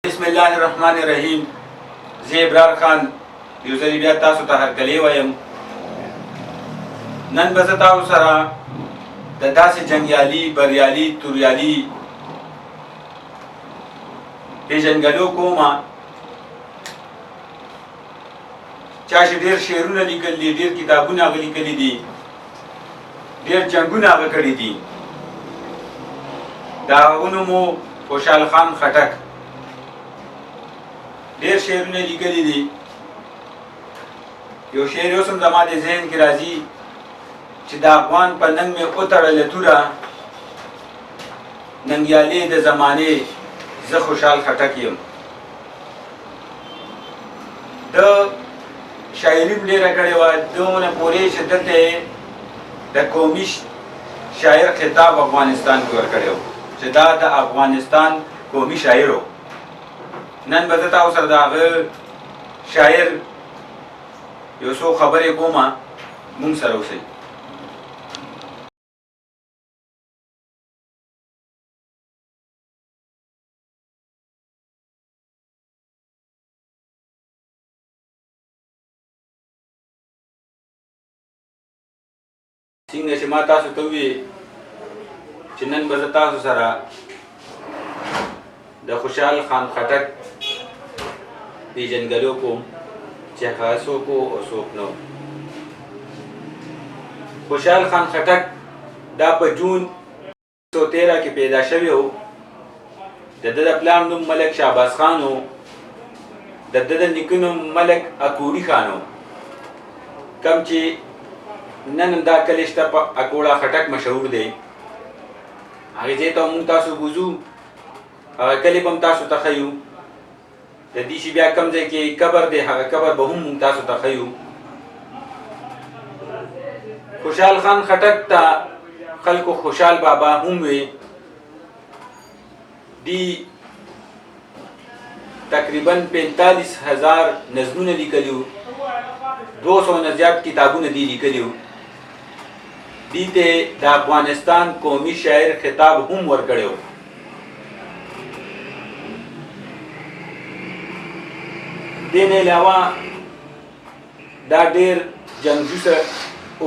بسم الله الرحمن الرحیم. زه ابرار خان یو ځل بیا تاسو ته هرکلی وایم. نن به زه تاسو سره د داسې جنګیالي بریالي توریالي پېژنګلو کومه چا چې ډېر شعرونه لیکلي دي، ډېر کتابونه هغه لیکلي دي، ډېر جنګونه هغه کړي دي. د هغه نوم و خوشحال خان خټک. ډېر شعرونه لیکلي دي. یو شعر اوس هم زما د ذهن کې راځي چې د افغان په ننګ مې وتړله توره، ننګیالې د زمانې زه خوشحال خټک یم. د شاعري هم ډېره کړې وه، دومره پورې چې دلته د قومي شاعر خطاب افغانستان کې ورکړی و چې دا د افغانستان قومي شاعر و. نن به زه تاسو سره د هغه شاعر یو څو خبرې کومه، مونږ سره اوسئ. څنګه چې ما تاسو ته وویل چې نن به زه تاسو سره د خوشحال خان خټک پېژنګلو کوم چې هغه څوک و او څوک نه و. خوشحال خان خټک دا په جون 1913 کې پیدا شوی و. د ده د پلار نوم ملک شهباز خان و. د ده د نیکه نوم ملک اکوړي خان و. کوم چې نن هم دا کلی شته په اکوړه خټک مشهور دی. هغې ځای ته مونږ تاسو بوځو، هغه کلي به هم تاسو ته ښیو. د دې چې بیا کوم ځای کې قبر دی هغه قبر به هم مونږ تاسو ته ښیو. خوشحال خان خټک ته خلکو خوشحال بابا هم وی. دی تقریبا 45,000 نظمونه لیکلي وو، 200 نه زیات کتابونه دی لیکلي وو. دی ته د افغانستان قومي شاعر خطاب هم ورکړی و. دې نه علاوه دا ډېر جنګجو سړی و.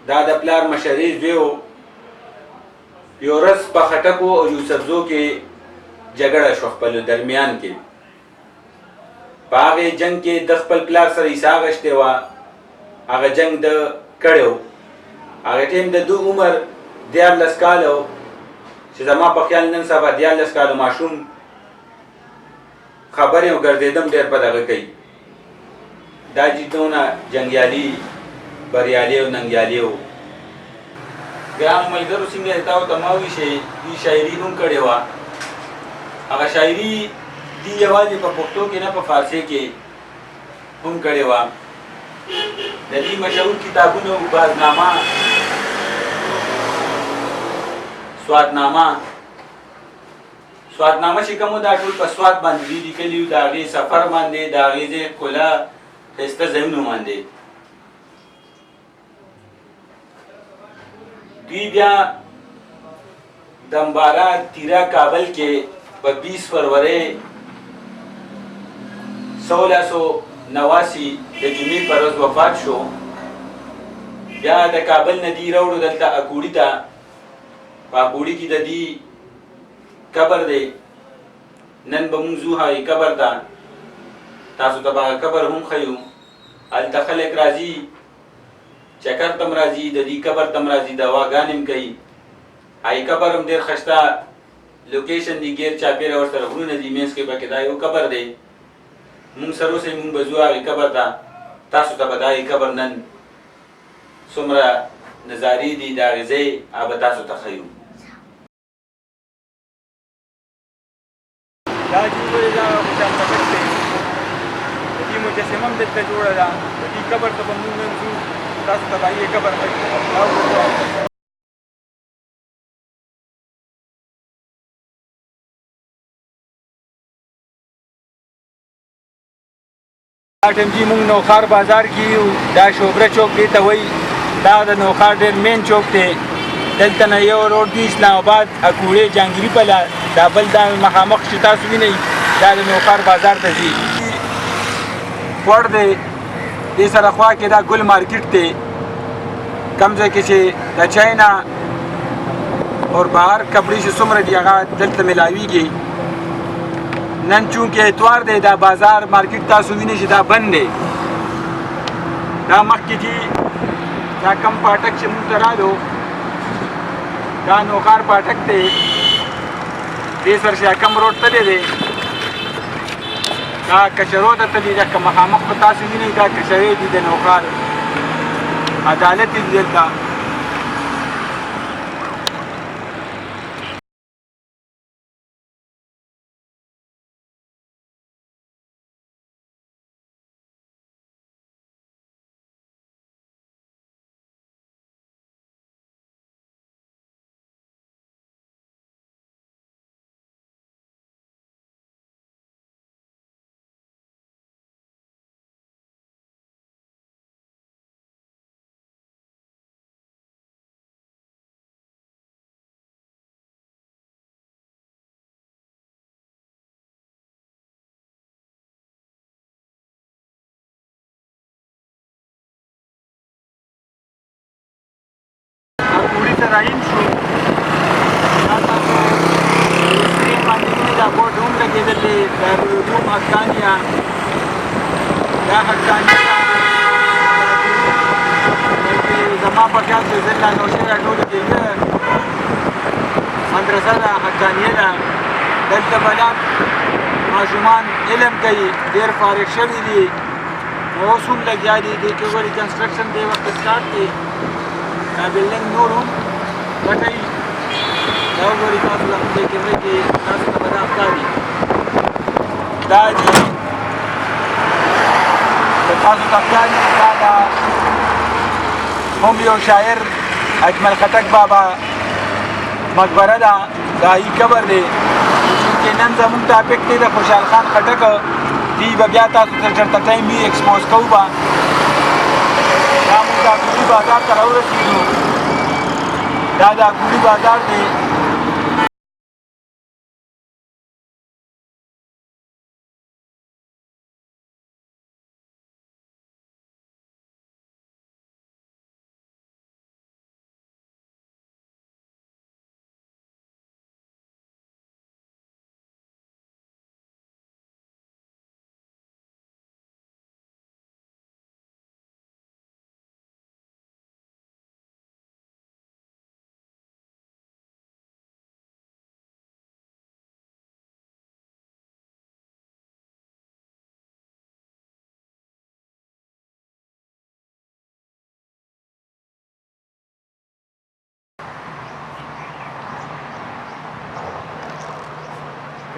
دا د پلار مشري زوی و. یو ورځ په خټکو او یوسفزو کې جګړه شوه خپل درمیان کې. په هغې جنګ کې د خپل پلار سره حصه اخیستې وه. هغه جنګ د کړی و. هغه ټیم د ده عمر 14 کاله و چې زما په خیال نن سبا 14 کاله ماشوم خبرې او ګرځېدم ډېر په دغه کوي. دا چې دونه جنګیالي بریالي او ننګیالي و. ګرانو ملګرو، څنګه تاسو ته ما وویل چې دوی شاعري هم کړې وه. هغه شاعري دی یوازې په پښتو کې نه، په فارسي کې هم کړې وه. د دې مشهور کتابونو بازنامه، سواتنامه چې کوم دا ټول په سوات باندې دي لیکلي وو، د هغې سفر باندې، د هغې ځای ښکلا ښایسته ځایونو باندې. دوی بیا د امباره تیره کابل کې په 20 فروری 1689 د جمعې پر ورځ وفات شو. بیا د کابل نه دی راوړو دلته اکوړي ته. په اکوړي کې د دې قبر دی. نن به مونږ ځو هغې قبر ته، تاسو ته به هغه قبر هم ښیو. هلته خلک راځي، چکر ته هم راځي، د دې قبر ته هم راځي، دواګانې هم کوي. هغې قبر هم ډېر ښایسته لوکیشن دی، ګیر چاپېره ورسره غرونه دي، منځ کې پکې دا یو قبر دی. مونږ سره اوسئ، مونږ به ځو هغې قبر ته. تاسو ته به د هغې قبر نن څومره نظارې دي د هغې ځای هغه به تاسو ته ښیو. دا چې ولې دا خوشحال خټک دی، د دې مجسمه هم دلته جوړه ده. د دې قبر ته به مونږ نن ځو، تاسو ته به هغې قبر ښیو. دا ټیم چې مونږ نوښار بازار کې یو، دا شوبره چوک دې ته وایي. دا د نوښار ډېر مین چوک دی. دلته نه یو روډ دی اسلام آباد اکوړې جهانګیري په لار دا بل دا مخامخ چې تاسو وینئ دا د نوکار بازار ته ځي وړ دی دې سره خوا کې دا ګل مارکیټ دی کوم ځای کې چې د چاینا اور بهر کپړې چې څومره دي هغه دلته میلاویږي نن چونکې اتوار دی دا بازار مارکیټ تاسو وینئ چې دا بند دی دا مخکې چې دا کم پاټک چې مونږ ته رالو دا نوکار پاټک دی دې سره چې کم روډ تللی دی دا کچرو ته تللی ده که مخامخ به تاسو وینئ دا کچرې دي د نوکار عدالت دي دلته رایم شو دا تاسو سکرین باندې وینئ دا بورډ هم لګېدلی دارالعلوم حقانیه دا حقانیه زما په خیال کې زه لا نوشۍ راټوله کېده مدرسه ده حقانیه ده دلته بلان ماشومان علم کوي ډېر فارغ شوي دي اوس هم لګیا دي دې کې ګورې کنسټرکشن دې وخت سټارټ دی دا بلډنګ نور هم پټوي دا وګورئ تاسو د همدې کیمرې کې تاسو ته به دا ښکاري دا دي که تاسو ته ښکاري دا د هم یو شاعر اجمل خټک بابا مقبره ده د هغې قبر دی چونکې نن زموږ ټاپک دی د خوشحال خان خټک دی به بیا تاسو ته چېرته ټایم وي ایکسپوز کوو به دا موږ د اکولي بازار ته راورسېدو دا د اکولي بازار دی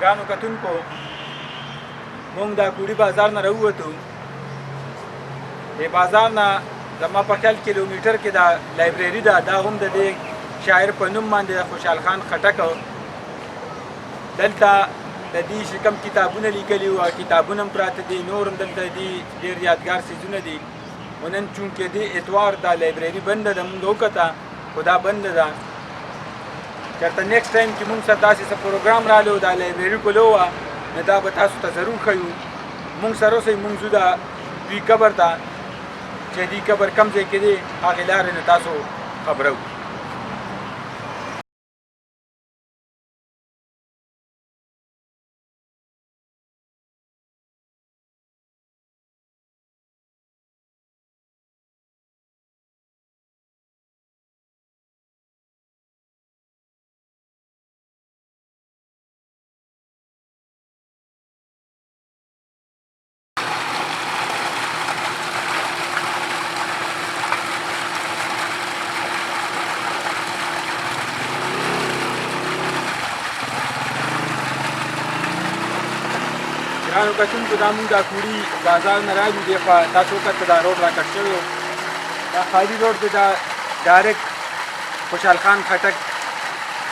ګرانو کتونکو مونږ د کوړي بازار نه راووتو دې بازار نه زما په خیال کیلومیټر کې دا لایبرري ده دا هم د دې شاعر په نوم باندې د خوشحال خان خټک دلته د دې چې کوم کتابونه لیکلي وو کتابونه هم پراته دي نور هم دلته دي ډېر یادګار څیزونه دي خو نن چونکې دې اتوار دا لایبرري بنده ده مونږ وکته خو دا بنده ده چېرته نیکسټ ټایم کې مونږ سره داسې څه پروګرام رالو دا لایبرري کولو وه نو دا به تاسو ته ضرور ښیو مونږ سره اوسئ مونږ ځو د دوی قبر ته چې دوی قبر کوم ځای کې دی هغې لارې نه تاسو خبرو ګرانو کتونکو دا مونږ د کوړي بازار نه راځو دې خوا تاسو وکته دا روډ راکټ شوی و دا خالي روډ دی دا ډایرکټ خوشحال خان خټک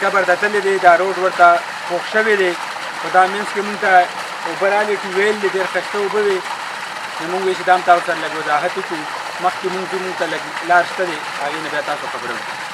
قبر ته تللی دی دا روډ ورته پوخ شوی دی خو دا منځ کې مونږ ته اوبه رالې ټیوبویل دی ډېر ښایسته اوبه وې نو مونږ وایي چې دا هم تاسو سره لږ وضاحت وکړو مخکې مونږ ځو مونږ ته لږ لار شته دی هغې نه بیا تاسو خبره وکړو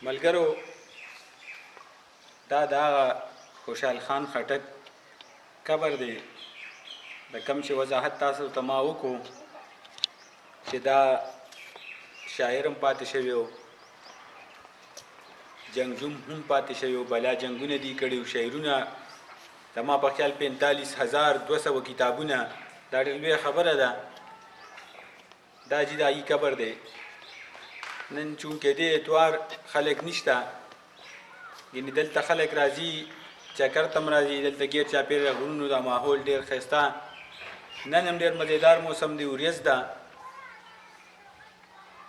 ملګرو دا د هغه خوشحال خان خټک قبر دی د کوم چې وضاحت تاسو ته ما وکړو چې دا شاعر هم پاتې شوی و جنګجوم هم پاتې شوی و بلا جنګونه دي کړي و شعرونه زما په خیال 45,200 کتابونه دا ډېر لویه خبره ده دا جدایي قبر دی نن چونکې دې اتوار خلک نشته یعنې دلته خلک راځي چکر ته هم راځي دلته ګیر چاپېره غرونو دا ماحول ډېر ښایسته نن هم ډېر مزېدار موسم دی وریځ ده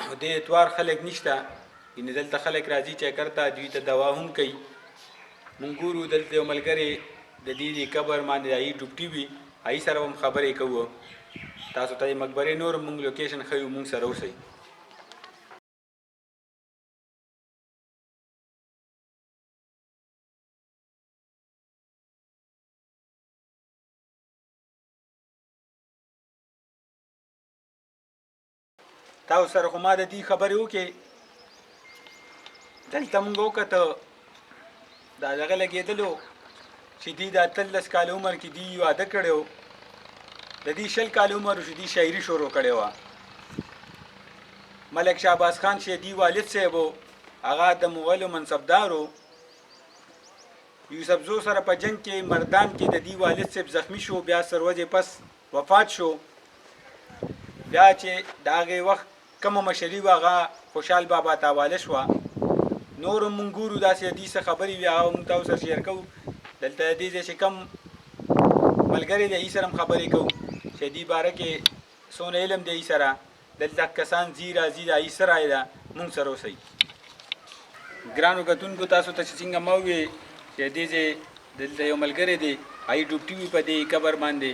او دې اتوار خلک نشته یعنې دلته خلک راځي چکر ته دوی ته دوا هم کوي مونږ ګورو دلته یو ملګری د دې قبر باندې هغې ډوبټي وي هغې سره هم خبرې کوو تاسو ته د مقبرې نور مونږ لوکیشن ښیو مونږ سره اوسئ تاسو سره خو ما د دې خبرې وکړې دلته مونږ وکته دا دغه لګېدلو چې دوی د 18 کاله عمر کې دوی واده کړی و د دې 20 کاله عمر چې دوی شاعري شروع کړې وه ملک شهباز خان چې دوی والد صاحب و هغه د مغلو منصبدار و یوسفزو سره په جنګ کې مردان کې د دوی والد صاحب زخمی شو بیا سروجې پس وفات شو بیا چې د هغې وخت کومه مشري وه هغه خوشحال بابا ته حواله شوه نور هم مونږ ګورو داسې حدیث خبرې وي هغه مونږ تاسو سره شیر کوو دلته د دې ځای چې کم ملګري دی هغې سره هم خبرې کوو چې دې باره کې څونه علم دی هغې سره دلته کسان ځي راځي د هغې څه رایې ده مونږ سره اوسئ ګرانو کتونکو تاسو ته چې څنګه ما وویې چې دې ځای دلته یو ملګری دی هغې ډوبټي وي په دې قبر باندې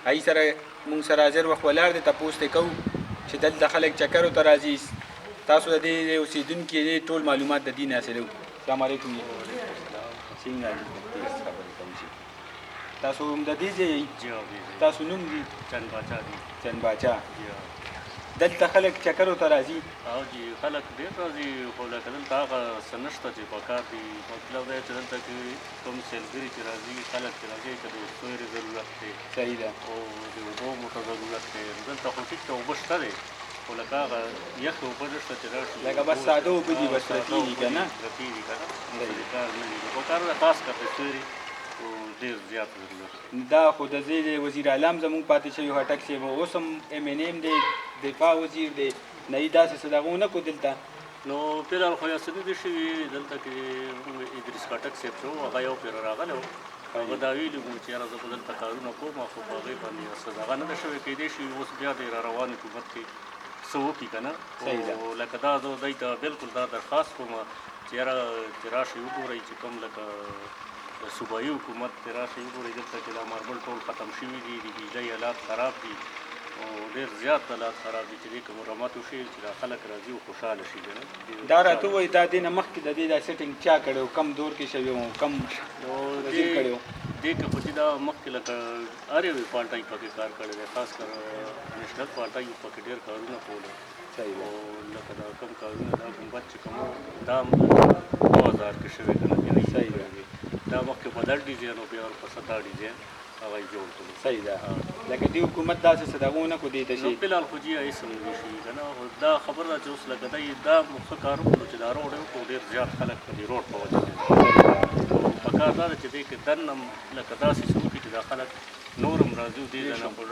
هغې سره مونږ سره حاضر وخت ولاړ دی تپوس ترې کوو چې دلته خلک چکرو ته راځي تاسو د دې اوسېدونکي دې ټول معلومات د دې نه حاصلوو السلام علیکم څنګه تاسو هم د دې ځای تاسو نوم دي چند باچا دلته خلک چکرو ته راځي او جی خلک ډېر راځي خو لکه دلته هغه څه نشته چې پکار دي مطلب دا چې دلته کې کوم سیلګري چې راځي خلک چې راځي که د سویرې ضرورت دی صحیح ده او د اوبو موټر ضرورت دی دلته خو ټیک ته اوبه شته دی خو لکه هغه یخې اوبه نشته چې راشي لکه بس ساده اوبه دي بس پرتې دي که نه پرتې دي که نه کار نه دي پکار ده خاص کر د سویرې ډېر زیات ضرورت دا خو د دې وزیر اعظم زموږ پاتې شوي هټک صاحب اوس هم MNM دی دفاع وزیر دی نه یې داسې څه دغه ونه کړو دلته نو فلحال خو یو څه نه دي شوي دلته کې ادریس خټک صاحب چې و هغه یو پېره راغلی و هغه دا ویلي وو چې یاره زه به دلته کارونه کوم خو په هغې باندې څه دغه نه ده شوې کیدای شي اوس بیا د را روان حکومت کې څه وکړي که نه او لکه دا زه دوی ته بلکل دا درخواست کوم چې یاره چې راشئ وګورئ چې کوم لکه د صوبایي حکومت چې راشئ وګورئ دلته کې دا ماربل ټول ختم شوي دي د بجلۍ حالات خراب دي او ډېر زیات حالات خراب دي چې دې که مرمت وشي چې دا خلک راځي او خوشحاله شي که نه دا راته ووایي دا دې نه مخکې د دې دا سیټینګ چا کړی و کم دور کې شوی و کم وزیر کړی و دې کې خو چې دا مخکې لکه هر یوې پالټۍ پکې کار کړی دی خاص کر نیشنل پالټۍ پکې ډېر کارونه کولی او لکه دا کم کارونه دا ګمبد چې کوم دا 2000 کې شوی که نه صحیح دی دا مخکې بدل ډیزاین او بیا ورپسې دا ډیزاین هغه یې جوړ کړو صحیح ده لکه دې حکومت داسې څه دغه ونه کړو دې ته شي فلحال خو جي هېڅ نه دي شوي که نه دا خبره ده چې اوس لکه دی دا ښه کار وکړو چې دا روډ یې وکړو ډېر زیات خلک په دې روډ په وجه پکار دا ده چې دې کې دننه لکه داسې څه وکړي چې دا خلک نور هم راځي او دې ځای نه خو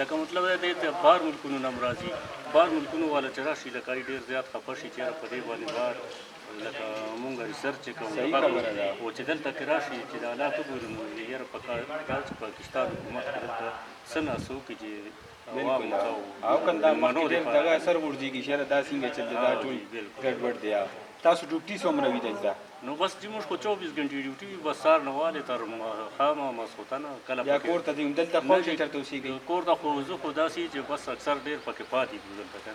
لکه مطلب دا دی ته بهر ملکونو نه هم راځي بهر ملکونو والا چې راشي لکه ډېر زیات خفه شي چې یاره په دې باندې بهر لکه مونږ ریسرچ کوو او چې دلته کې راشي چې د حالات وګورو نو یاره پکار دا چې پاکستان حکومت کې دلته څه ناسه وکړي چې عوام ته او که دا مخکې ډېر دغه اثر غورځېږي چې یاره دا څنګه چل دی دا ټول ګډوډ دی تاسو ډیوټي څومره وي دلته نو بس چې موږ خو 24 غنټې ډیوټي وي بس سهار نه والې تر ماښامه ماسخوتنه کله یا کور ته ځئ دلته خو چېرته اوسېږئ کور ته خو زه خو داسې چې بس اکثر ډېر پکې پاتې دي دلته که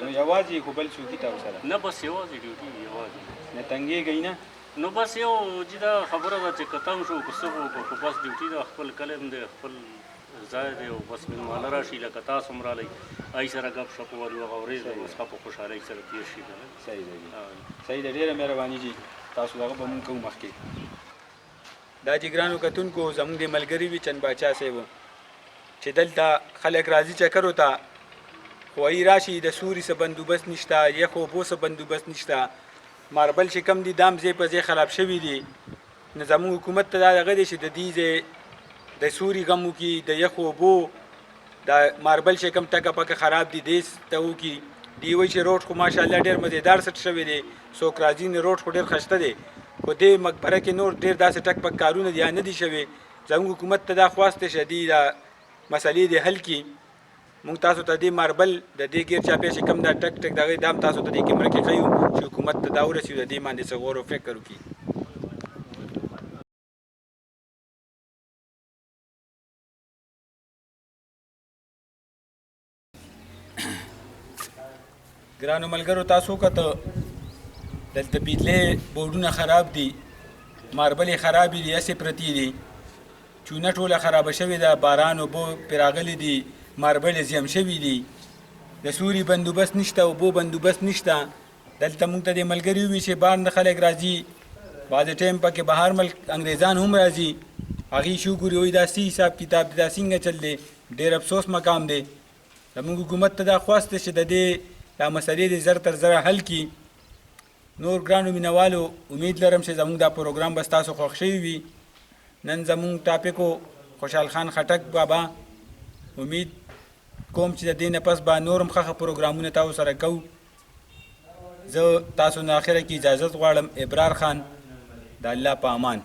نه یوازې خو بل څوکي ته ورسره نه بس یوازې ډیوټي یوازې نه تنګېږئ نه نو بس یو چې دا خبره ده چې که تنګ شو که څه وکړو خو بس ډیوټي ده خپل کلم دی خپل ځای دی او بس مېلمانه راشي لکه تاسو هم رالی هغوی سره ګپ شپ ووالو هغه ورځ د مسخه په خوشحالۍ سره تېر شي که نه. صحیح دی صحیح ده ډېره مهرباني جي تاسو دغه به مونږ کوو مخکې. دا چې ګرانو کتونکو زموږ د ملګري وي چند باچا صاحب چې دلته خلک راځي چکرو ته خو وایي راشي د سوري څه بندوبست نشته یخ اوبو څه بندوبست نشته ماربل چې کم دي دام ځای په ځای خراب شوي دي نو زموږ حکومت ته دا دغه دی چې د دې ځای د سوري غم وکړي د یخ اوبو دا ماربل چې کم ټکه پکه خراب دي دې ته وکړي دی وایي چې روډ خو ماشاءالله ډېر مزیدار سټ شوی دی څوک راځي نه روډ خو ډېر ښایسته دی خو دې مقبره کې نور ډېر داسې ټک پک کارونه دي یا نه دي شوي زموږ حکومت ته دا خواست دی چې دې دا مسلې دې حل کړي مونږ تاسو ته دې ماربل د دې ګیر چاپېر چې کم دا ټک ټک د هغې دام تاسو ته دې کیمره کې ښیو چې حکومت ته دا ورسېږو د دې باندې څه غور و فکر وکړي. ګرانو ملګرو تاسو کته دلته بیدلې بورډونه خراب دي ماربلې خرابې دي هسې پرتې دي چونه ټوله خرابه شوې ده باران اوبه پرې راغلي دي ماربل زیام شوي دي د سوري بندوبست نشته اوبو بندوبست نشته دلته مونږ ته د ملګري وي چې بار نه خلک راځي بعضې ټایم پکې بهر ملک انګریزان هم راځي هغې شو ګوري وایي دا څه حساب کتاب دی دا څنګه چل دی ډېر افسوس مقام دی زموږ حکومت ته دا خواست دی چې د دې دا مسلې د زر تر زره حل کړي. نور ګرانو مینوالو امید لرم چې زموږ دا پروګرام به ستاسو خوښ شوي وي. نن زموږ ټاپک و خوشحال خان خټک بابا امید کوم چې د دې نه پس به نور هم ښه پروګرامونه تاسو سره کوو. زه تاسو نه اخره کې اجازت غواړم. ابرار خان د الله په امان.